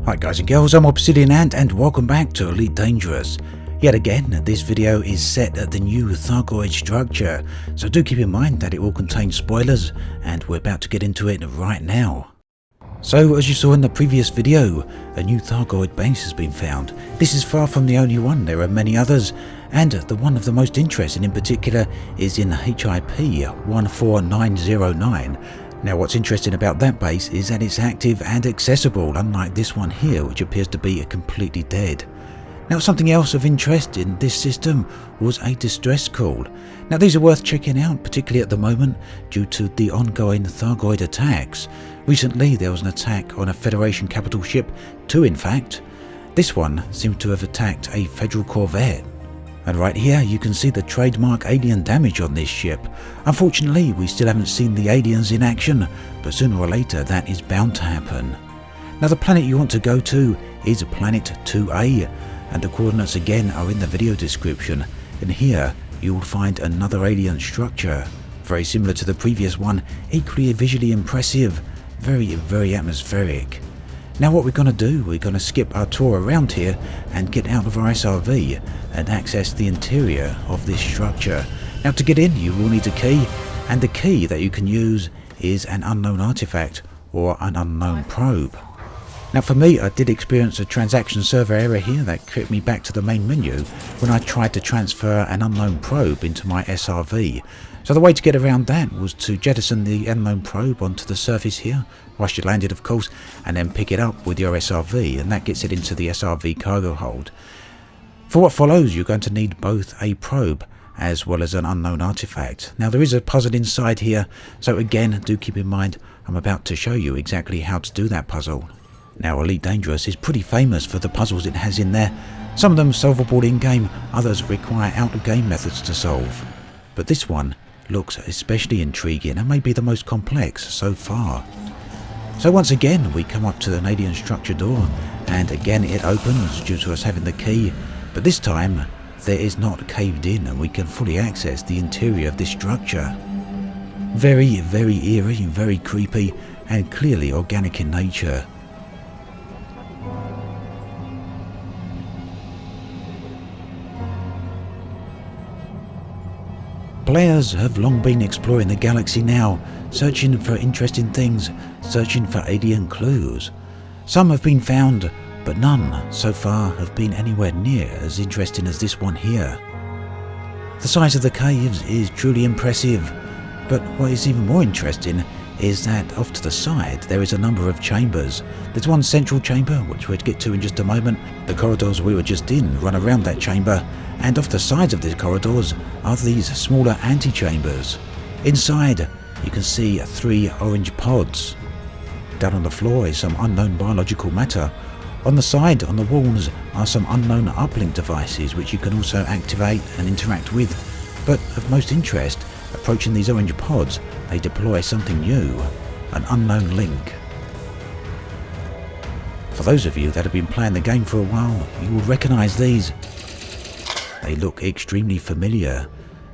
Hi guys and girls, I'm Obsidian Ant and welcome back to Elite Dangerous. Yet again, this video is set at the new Thargoid Structure, so do keep in mind that it will contain spoilers and we're about to get into it right now. So as you saw in the previous video, a new Thargoid base has been found. This is far from the only one, there are many others, and the one of the most interesting in particular is in HIP 14909. Now what's interesting about that base is that it's active and accessible, unlike this one here which appears to be completely dead. Now something else of interest in this system was a distress call. Now these are worth checking out, particularly at the moment due to the ongoing Thargoid attacks. Recently there was an attack on a Federation capital ship, two in fact. This one seems to have attacked a Federal corvette. And right here you can see the trademark alien damage on this ship. Unfortunately we still haven't seen the aliens in action, but sooner or later that is bound to happen. Now the planet you want to go to is planet 2A, and the coordinates again are in the video description, and here you will find another alien structure. Very similar to the previous one, equally visually impressive, very atmospheric. Now what we're going to do, we're going to skip our tour around here and get out of our SRV and access the interior of this structure. Now to get in you will need a key, and the key that you can use is an unknown artifact or an unknown probe. Now for me, I did experience a transaction server error here that kicked me back to the main menu when I tried to transfer an unknown probe into my SRV. So the way to get around that was to jettison the unknown probe onto the surface here, whilst you landed of course, and then pick it up with your SRV, and that gets it into the SRV cargo hold. For what follows, you're going to need both a probe as well as an unknown artifact. Now there is a puzzle inside here, so again do keep in mind I'm about to show you exactly how to do that puzzle. Now Elite Dangerous is pretty famous for the puzzles it has in there. Some of them solvable in-game, others require out-of-game methods to solve. But this one looks especially intriguing and may be the most complex so far. So once again we come up to an alien structure door, and again it opens due to us having the key, but this time there is not caved in and we can fully access the interior of this structure. Very eerie, very creepy, and clearly organic in nature. Players have long been exploring the galaxy now, searching for interesting things, searching for alien clues. Some have been found, but none so far have been anywhere near as interesting as this one here. The size of the caves is truly impressive, but what is even more interesting is that off to the side there is a number of chambers. There's one central chamber, which we'll get to in just a moment. The corridors we were just in run around that chamber, and off the sides of these corridors are these smaller antechambers. Inside you can see 3 orange pods. Down on the floor is some unknown biological matter. On the side, on the walls, are some unknown uplink devices which you can also activate and interact with. But of most interest, approaching these orange pods, they deploy something new, an unknown link. For those of you that have been playing the game for a while, you will recognise these. They look extremely familiar.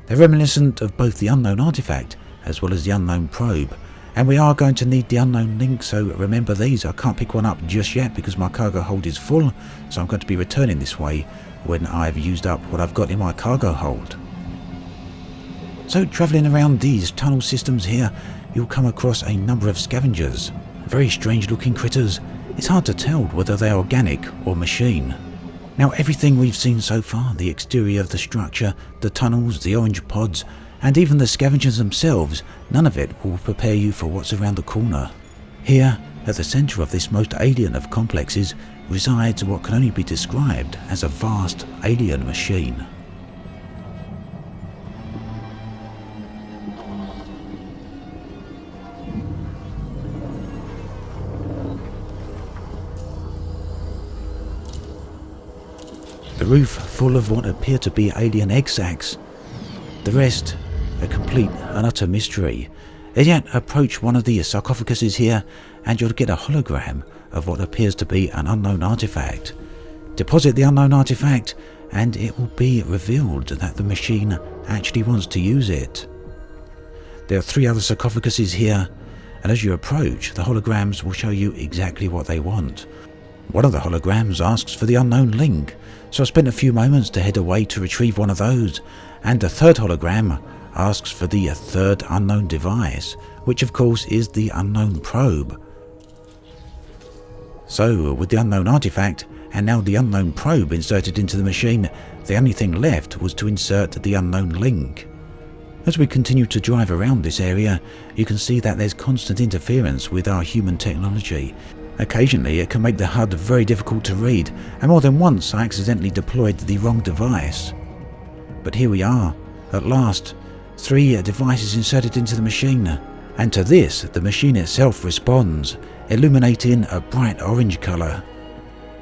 They're reminiscent of both the unknown artifact as well as the unknown probe, and we are going to need the unknown link, so remember these. I can't pick one up just yet because my cargo hold is full, so I'm going to be returning this way when I've used up what I've got in my cargo hold. So travelling around these tunnel systems here, you'll come across a number of scavengers. Very strange looking critters. It's hard to tell whether they're organic or machine. Now everything we've seen so far, the exterior of the structure, the tunnels, the orange pods, and even the scavengers themselves, none of it will prepare you for what's around the corner. Here, at the centre of this most alien of complexes, resides what can only be described as a vast alien machine. The roof full of what appear to be alien egg sacs. The rest, a complete and utter mystery. And yet approach one of the sarcophaguses here and you'll get a hologram of what appears to be an unknown artifact. Deposit the unknown artifact and it will be revealed that the machine actually wants to use it. There are 3 other sarcophaguses here, and as you approach, the holograms will show you exactly what they want. One of the holograms asks for the unknown link, so I spent a few moments to head away to retrieve one of those, and the third hologram asks for the third unknown device, which of course is the unknown probe. So, with the unknown artifact, and now the unknown probe inserted into the machine, the only thing left was to insert the unknown link. As we continue to drive around this area, you can see that there's constant interference with our human technology. Occasionally it can make the HUD very difficult to read, and more than once I accidentally deployed the wrong device. But here we are, at last, 3 devices inserted into the machine, and to this the machine itself responds, illuminating a bright orange colour.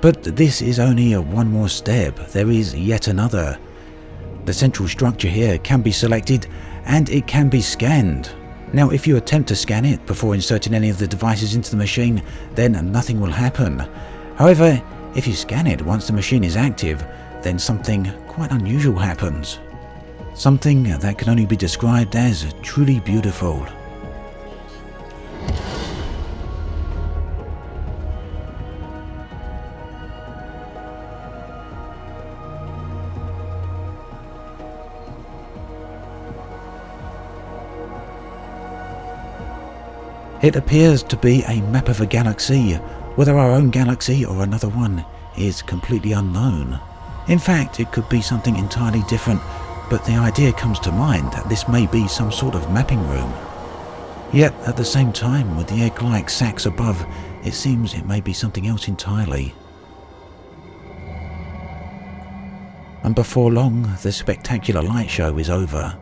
But this is only one more step, there is yet another. The central structure here can be selected and it can be scanned. Now if you attempt to scan it before inserting any of the devices into the machine, then nothing will happen. However, if you scan it once the machine is active, then something quite unusual happens. Something that can only be described as truly beautiful. It appears to be a map of a galaxy. Whether our own galaxy or another one is completely unknown. In fact, it could be something entirely different, but the idea comes to mind that this may be some sort of mapping room. Yet, at the same time, with the egg-like sacs above, it seems it may be something else entirely. And before long, the spectacular light show is over.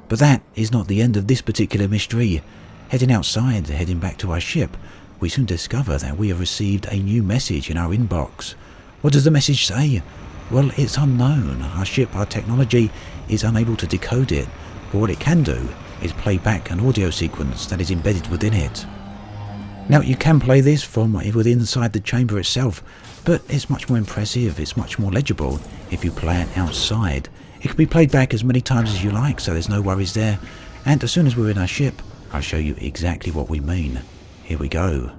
But that is not the end of this particular mystery. Heading outside, heading back to our ship, we soon discover that we have received a new message in our inbox. What does the message say? Well, it's unknown. Our ship, our technology, is unable to decode it, but what it can do is play back an audio sequence that is embedded within it. Now, you can play this from within inside the chamber itself, but it's much more impressive, it's much more legible if you play it outside. It can be played back as many times as you like, so there's no worries there. And as soon as we're in our ship, I'll show you exactly what we mean. Here we go.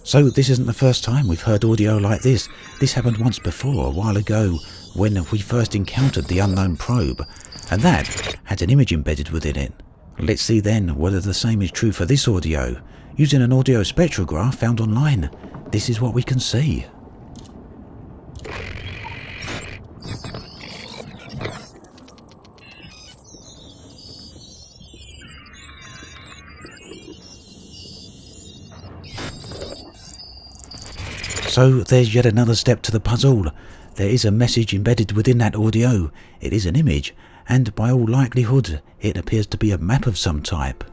So this isn't the first time we've heard audio like this. This happened once before, a while ago, when we first encountered the unknown probe, and that had an image embedded within it. Let's see then whether the same is true for this audio. Using an audio spectrograph found online, this is what we can see. So there's yet another step to the puzzle. There is a message embedded within that audio. It is an image, and by all likelihood, it appears to be a map of some type.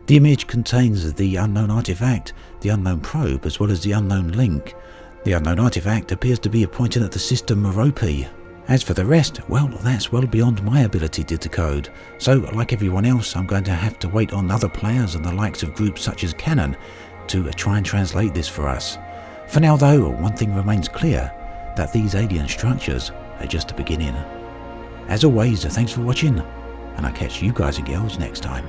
The image contains the unknown artifact, the unknown probe, as well as the unknown link. The unknown artifact appears to be pointing at the system Merope. As for the rest, well, that's well beyond my ability to decode. So, like everyone else, I'm going to have to wait on other players and the likes of groups such as Canon to try and translate this for us. For now though, one thing remains clear, that these alien structures are just a beginning. As always, thanks for watching, and I'll catch you guys and girls next time.